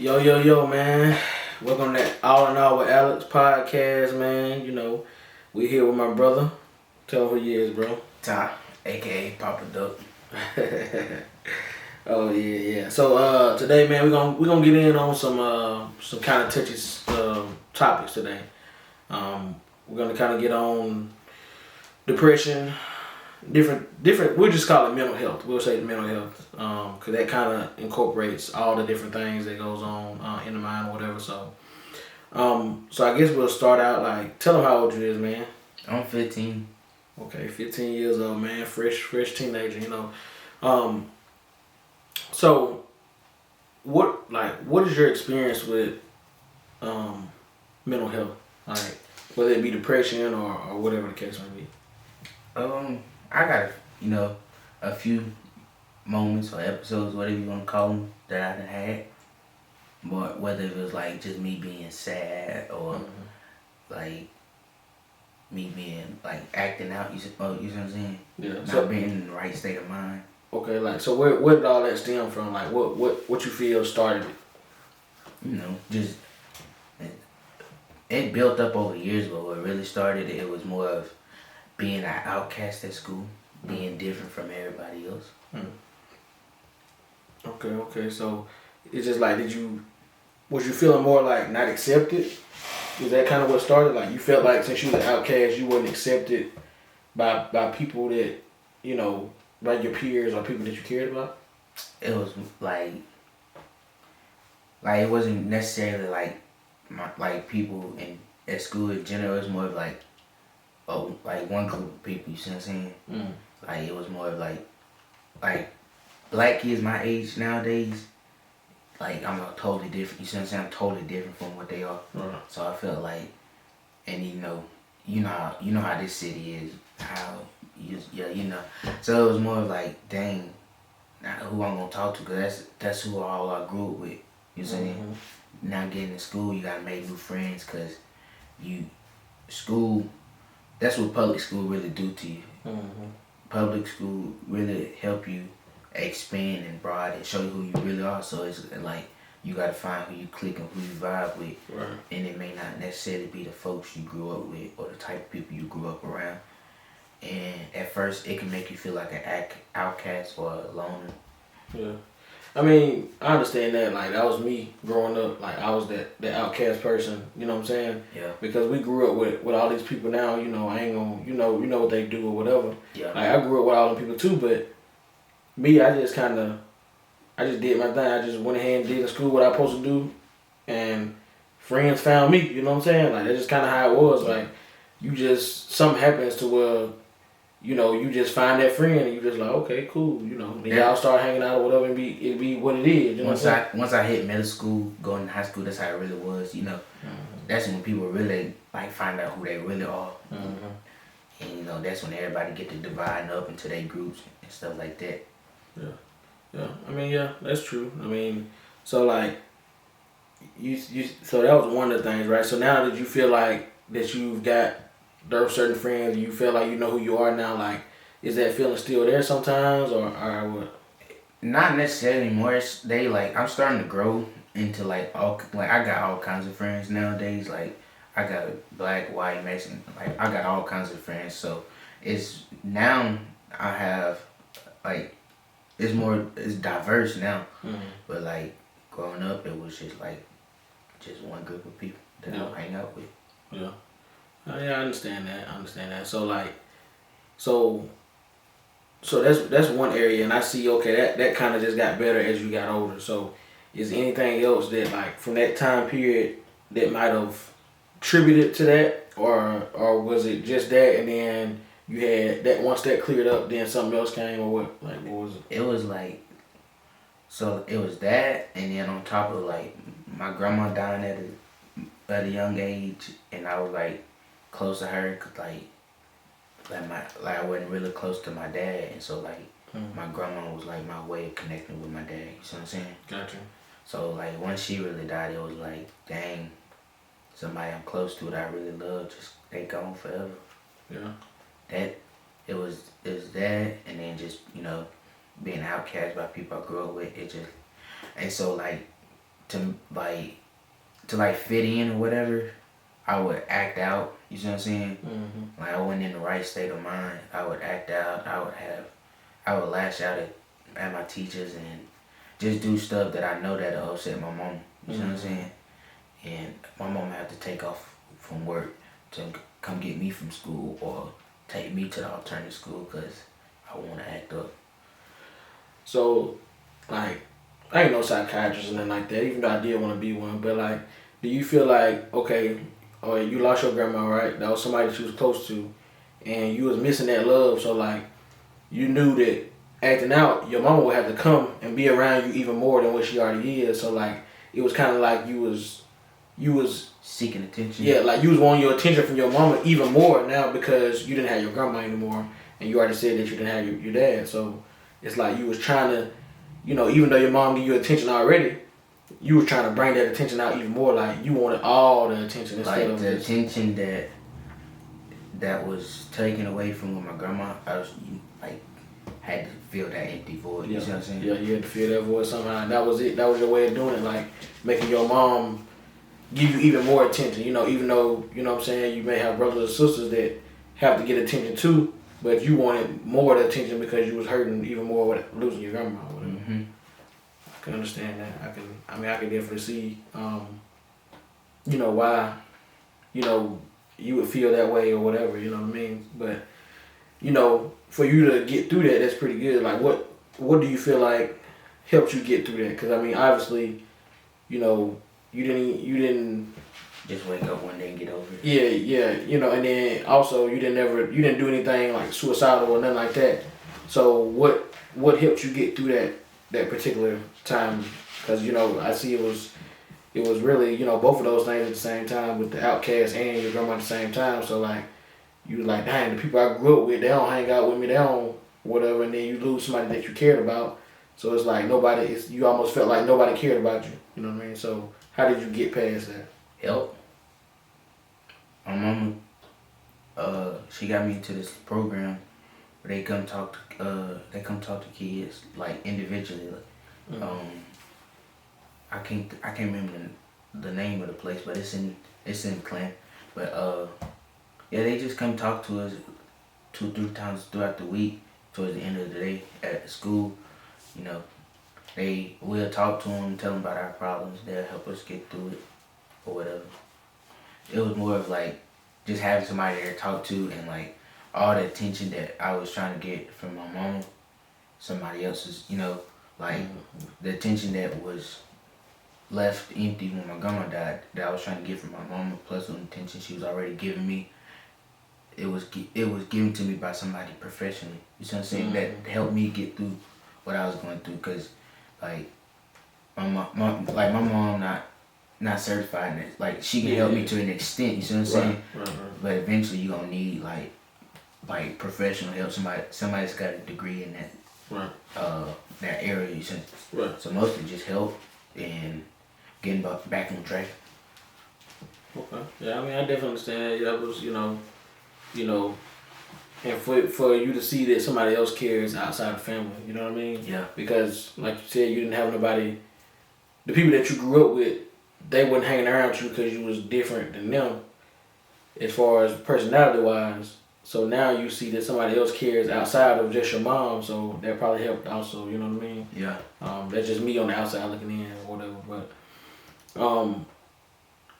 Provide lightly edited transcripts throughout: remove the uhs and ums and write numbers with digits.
Yo, man. Welcome to All in All with Alex podcast, man. We here with my brother. Tell him who he is, bro. Ty, aka Papa Duck. Oh yeah. So today, man, we're gonna get in on some kind of touchy topics today. We're gonna kind of get on depression, different. We'll just call it mental health. We'll say mental health, because that kind of incorporates all the different things that goes on in the mind or whatever. So I guess we'll start out like tell them how old you is, man. I'm 15. Okay, 15 years old, man, fresh teenager. So what is your experience with mental health, like whether it be depression or whatever the case may be? I got a few moments or episodes, whatever you want to call them, that I done had. But whether it was like just me being sad or like me being like acting out, you see what I'm saying? Yeah. Not being in the right state of mind. Okay, like so where did all that stem from? Like what you feel started it? Just it built up over years, but what really started it was more of being an outcast at school, being different from everybody else. Okay. So it's just like was you feeling more like not accepted? Was that kind of what started? Like you felt like since you was an outcast, you wasn't accepted by people that by your peers or people that you cared about? It was like it wasn't necessarily like people at school in general. It was more of like one group of people. You see what I'm saying? Like it was more of like black kids my age nowadays. Like I'm totally different. You see what I'm saying? I'm totally different from what they are. Right. So I felt like, and you know how this city is. So it was more of like, dang, not who I'm gonna talk to, cause that's who all I grew up with. You know what I'm saying? Now getting to school, you gotta make new friends, cause school. That's what public school really do to you. Public school really help you expand and broaden and show you who you really are. So it's like you gotta find who you click and who you vibe with. Right. And it may not necessarily be the folks you grew up with or the type of people you grew up around. And at first it can make you feel like an outcast or a loner. Yeah. I mean, I understand that. Like, that was me growing up. Like, I was that outcast person. You know what I'm saying? Yeah. Because we grew up with all these people now. I ain't gonna, you know what they do or whatever. Yeah. Like, I grew up with all them people too, but me, I just did my thing. I just went ahead and did in school what I was supposed to do, and friends found me. You know what I'm saying? Like, that's just kind of how it was. Like, something happens to where, you just find that friend and you just like, okay, cool, then y'all start hanging out or whatever, and it be what it is. Once I hit middle school, going to high school, that's how it really was. That's when people really like find out who they really are. And that's when everybody get to dividing up into their groups and stuff like that. Yeah. I mean, yeah, that's true. I mean, so like so that was one of the things, right? So now that you feel like that you've got those certain friends, you feel like you know who you are now, like, is that feeling still there sometimes or what? Not necessarily anymore. I'm starting to grow into I got all kinds of friends nowadays. Like I got black, white, Mexican, like I got all kinds of friends. So it's now I have it's diverse now. But like growing up, it was just one group of people that I hang out with. Yeah. Yeah, I understand that. So that's one area, and I see, okay, that kind of just got better as you got older. So is anything else that, like, from that time period that might have attributed to that, or was it just that, and then you had that, once that cleared up, then something else came, or what? Like, what was it? It was it was that, and then on top of my grandma dying at a young age, and I was close to her, cause I wasn't really close to my dad, and so my grandma was my way of connecting with my dad. You see what I'm saying? Gotcha. So once she really died, it was dang, somebody I'm close to that I really love, just they gone forever. Yeah. That it was that, and then just being outcast by people I grew up with. It just, and so to fit in or whatever, I would act out. You see what I'm saying? Mm-hmm. Like I wasn't in the right state of mind. I would act out. I would lash out at my teachers and just do stuff that I know that'll upset my mom. You see what I'm saying? And my mom had to take off from work to come get me from school or take me to the alternative school because I want to act up. So, like, I ain't no psychiatrist or nothing like that, even though I did want to be one. But, like, do you feel like, okay, you lost your grandma, right? That was somebody that you was close to. And you was missing that love. So, like, you knew that acting out, your mama would have to come and be around you even more than what she already is. So, like, it was kind of like you was seeking attention. Yeah, like you was wanting your attention from your mama even more now because you didn't have your grandma anymore, and you already said that you didn't have your dad. So it's like you was trying to, even though your mom gave you attention already, you was trying to bring that attention out even more. Like you wanted all the attention instead of the attention that was taken away from my grandma. Had to fill that empty void. You see what I'm saying? Yeah, you had to fill that void somehow. That was it. That was your way of doing it. Like making your mom give you even more attention, even though, what I'm saying, you may have brothers or sisters that have to get attention too, but you wanted more of the attention because you was hurting even more with losing your grandma or whatever. Mm-hmm. I can understand that. I can definitely see, why, you would feel that way or whatever, you know what I mean? But, for you to get through that, that's pretty good. Like, what do you feel like helped you get through that? Because, obviously, you didn't just wake up one day and get over it. Yeah, and then also you didn't do anything like suicidal or nothing like that. So what helped you get through that particular time? Because I see it was really both of those things at the same time with the outcast and your grandma at the same time. So like you was like, dang, the people I grew up with, they don't hang out with me, they don't whatever, and then you lose somebody that you cared about. So it's like you almost felt like nobody cared about you. You know what I mean? So how did you get past that? Help. My mama, she got me into this program where they come talk to kids like individually. Mm-hmm. I can't remember the name of the place, but it's in Clan. But yeah, they just come talk to us 2-3 times throughout the week. Towards the end of the day at school, we'll talk to them, tell them about our problems. They'll help us get through it or whatever. It was more of like just having somebody there to talk to, and like all the attention that I was trying to get from my mom, somebody else's, like the attention that was left empty when my grandma died, that I was trying to get from my mama, plus the attention she was already giving me. It was given to me by somebody professionally. You see what I'm saying? Mm-hmm. That helped me get through what I was going through, cause like my mom not certified in it. Like she can help me to an extent. You see what I'm saying? Right. But eventually you gonna need like professional help. Somebody's got a degree in that that area. You see? Right. So mostly just help and getting back on track. Okay. Yeah, I definitely understand that. That was and for you to see that somebody else cares outside the family, you know what I mean? Yeah. Because like you said, you didn't have nobody. The people that you grew up with, they wasn't hanging around with you because you was different than them, as far as personality wise. So now you see that somebody else cares outside of just your mom, so that probably helped also. You know what I mean? Yeah. That's just me on the outside looking in or whatever, but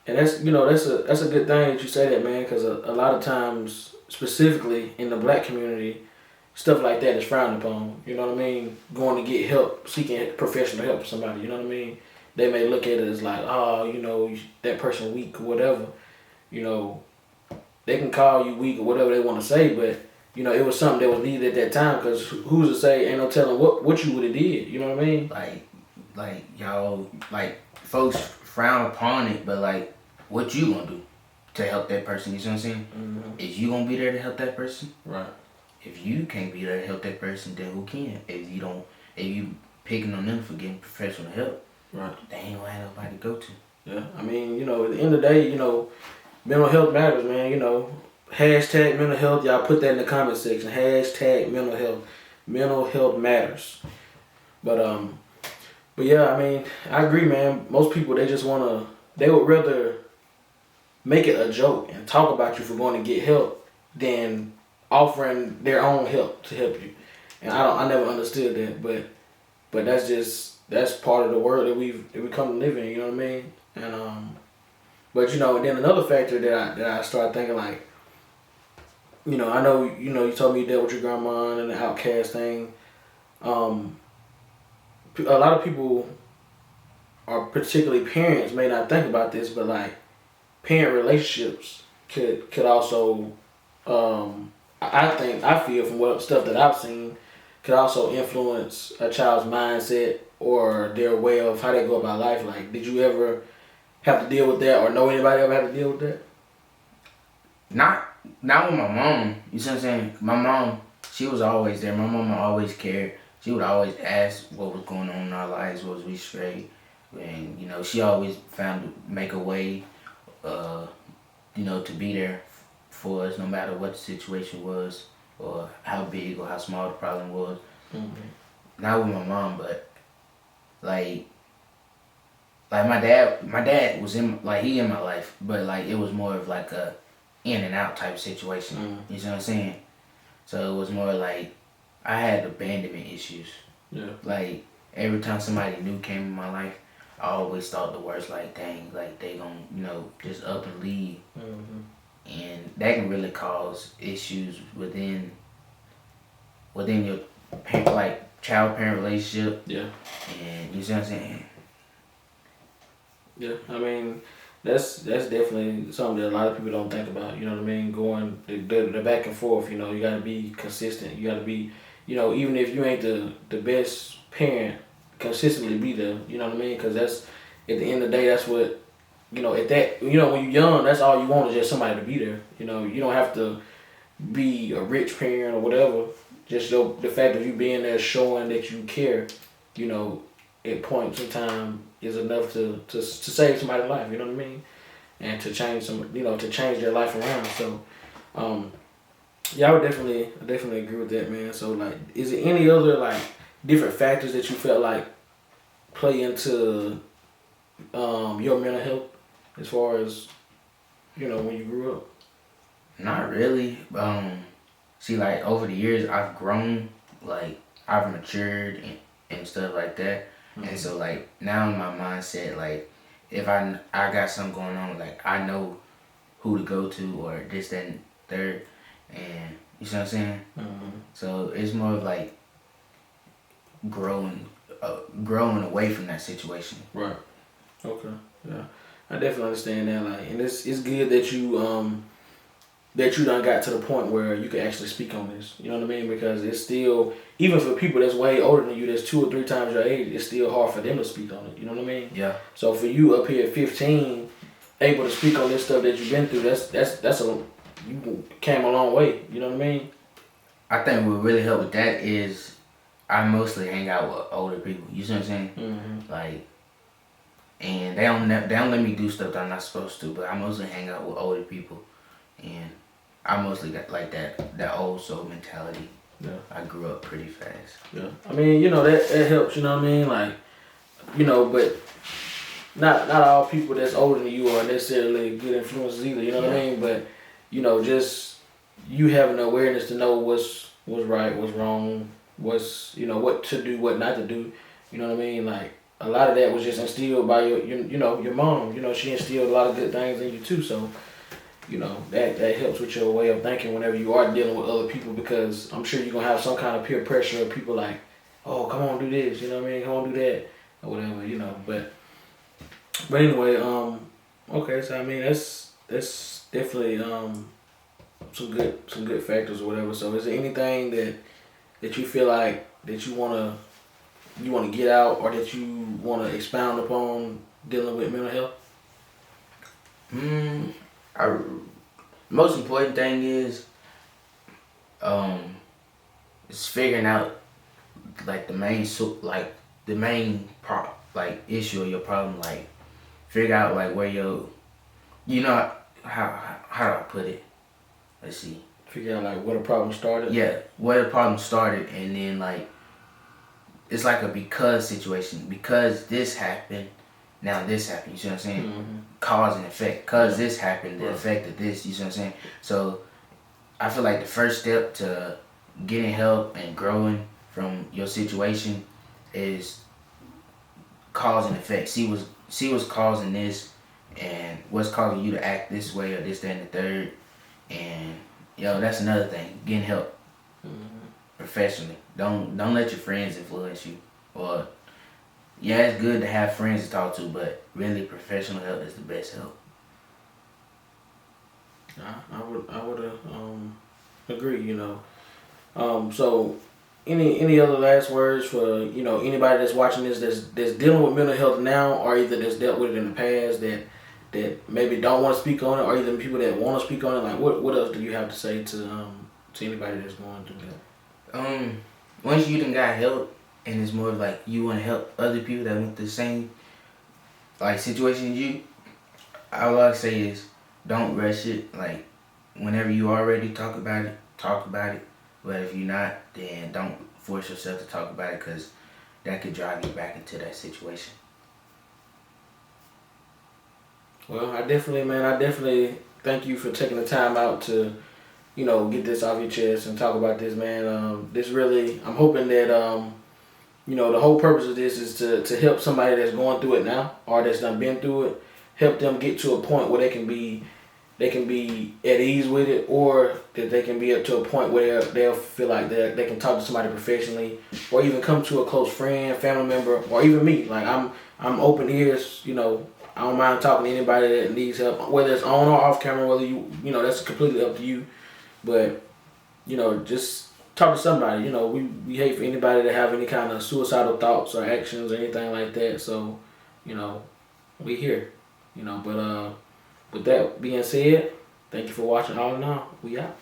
and that's that's a good thing that you say that, man, because a lot of times, specifically in the black community, stuff like that is frowned upon. You know what I mean? Going to get help, seeking professional help from somebody. You know what I mean? They may look at it as like, oh, that person weak or whatever. They can call you weak or whatever they want to say, but it was something that was needed at that time, because who's to say, ain't no telling what you would have did. You know what I mean? Like y'all, like folks frown upon it, but like, what you gonna do to help that person? You see what I'm saying? Mm-hmm. Is you gonna be there to help that person? Right. If you can't be there to help that person, then who can? If you picking on them for getting professional help, right? They ain't gonna have nobody to go to. Yeah, at the end of the day, mental health matters, man. Hashtag mental health. Y'all put that in the comment section. Hashtag mental health. Mental health matters. But But yeah, I mean, I agree, man. Most people they would rather make it a joke and talk about you for going to get help than offering their own help to help you. And I never understood that, but that's part of the world that we come to live in. You know what I mean? And but then another factor that I started thinking like, I know you told me you dealt with your grandma and the outcast thing. Um, a lot of people, or particularly parents, may not think about this, but like parent relationships could also, I feel from what stuff that I've seen, could also influence a child's mindset or their way of how they go about life. Like, did you ever have to deal with that, or know anybody ever have to deal with that? Not not with my mom. You see what I'm saying? My mom, she was always there. My mama always cared. She would always ask what was going on in our lives, was we straight, and she always found to make a way, uh, to be there for us no matter what the situation was or how big or how small the problem was. Mm-hmm. Not with my mom, but like my dad was he in my life, but like it was more of like a in and out type situation. Mm-hmm. You see what I'm saying? So it was more like I had abandonment issues. Yeah. Like every time somebody new came in my life, I always thought the worst. Like dang, like they gonna just up and leave, Mm-hmm. and that can really cause issues within your like child parent relationship. Yeah. And you see what I'm saying? Yeah. I mean, that's definitely something that a lot of people don't think about. You know what I mean? Going the back and forth. You got to be consistent. You got to be, even if you ain't the best parent, consistently be there. You know what I mean? Because that's at the end of the day, that's what at that when you're young, that's all you want is just somebody to be there. You don't have to be a rich parent or whatever. Just the fact of you being there, showing that you care, you know, at points in time is enough to save somebody's life. You know what I mean? And to change to change their life around. So, yeah, I would definitely agree with that, man. So, like, is there any other like different factors that you felt like play into your mental health as far as when you grew up? Not really. See, like over the years, I've grown, like I've matured and stuff like that. Mm-hmm. And so, like now in my mindset, like if I got something going on, like I know who to go to or this, that, and third, and you see what I'm saying. Mm-hmm. So it's more of like growing away from that situation. Right. Okay. Yeah. I definitely understand that. Like, and it's good that you done got to the point where you can actually speak on this. You know what I mean? Because it's still, even for people that's way older than you, that's 2 or 3 times your age, it's still hard for them to speak on it. You know what I mean? Yeah. So for you up here at 15, able to speak on this stuff that you've been through, you came a long way. You know what I mean? I think what really helped with that is I mostly hang out with older people. You see what I'm saying? Mm-hmm. Like, and they don't let me do stuff that I'm not supposed to. But I mostly hang out with older people, and I mostly got like that old soul mentality. Yeah. I grew up pretty fast. Yeah. I mean, that helps. You know what I mean? Like, but not all people that's older than you are necessarily good influences either. You know what I mean? But just you having the awareness to know what's right, what's wrong, what's what to do, what not to do. You know what I mean? Like a lot of that was just instilled by your mom. She instilled a lot of good things in you too. So that helps with your way of thinking whenever you are dealing with other people, because I'm sure you're gonna have some kind of peer pressure of people like, oh, come on, do this. You know what I mean? Come on, do that or whatever. But anyway, okay. So I mean, that's definitely some good factors or whatever. So is there anything that you feel like that you wanna get out, or that you wanna expound upon dealing with mental health? Most important thing is figuring out like the main like issue or your problem. Like figure out like where how do I put it? Let's see. Figure out like where the problem started. Yeah, where the problem started, and then like it's like a because situation. Because this happened, now this happened. You see what I'm saying? Mm-hmm. Cause and effect. Cause Yeah. this happened, the Right. effect of this. You see what I'm saying? So I feel like the first step to getting help and growing from your situation is cause and effect. See what's causing this, and what's causing you to act this way or this, that, and the third. And that's another thing. Getting help professionally. Don't let your friends influence you. Or yeah, it's good to have friends to talk to, but really professional help is the best help. I would agree. So any other last words for anybody that's watching this that's dealing with mental health now, or either that's dealt with it in the past that maybe don't want to speak on it, or even people that want to speak on it. Like what else do you have to say to anybody that's going through that? Once you done got help, and it's more like you want to help other people that went through the same like situation as you, all I say is don't rush it. Like whenever you are ready to talk about it, talk about it. But if you're not, then don't force yourself to talk about it, because that could drive you back into that situation. Well, I definitely thank you for taking the time out to, get this off your chest and talk about this, man. This really, I'm hoping that, the whole purpose of this is to help somebody that's going through it now or that's done been through it, help them get to a point where they can be at ease with it, or that they can be up to a point where they'll feel like they can talk to somebody professionally, or even come to a close friend, family member, or even me. Like I'm open ears, I don't mind talking to anybody that needs help, whether it's on or off camera, whether that's completely up to you. But, just talk to somebody. We hate for anybody to have any kind of suicidal thoughts or actions or anything like that. So, we here. But with that being said, thank you for watching. All in all, we out.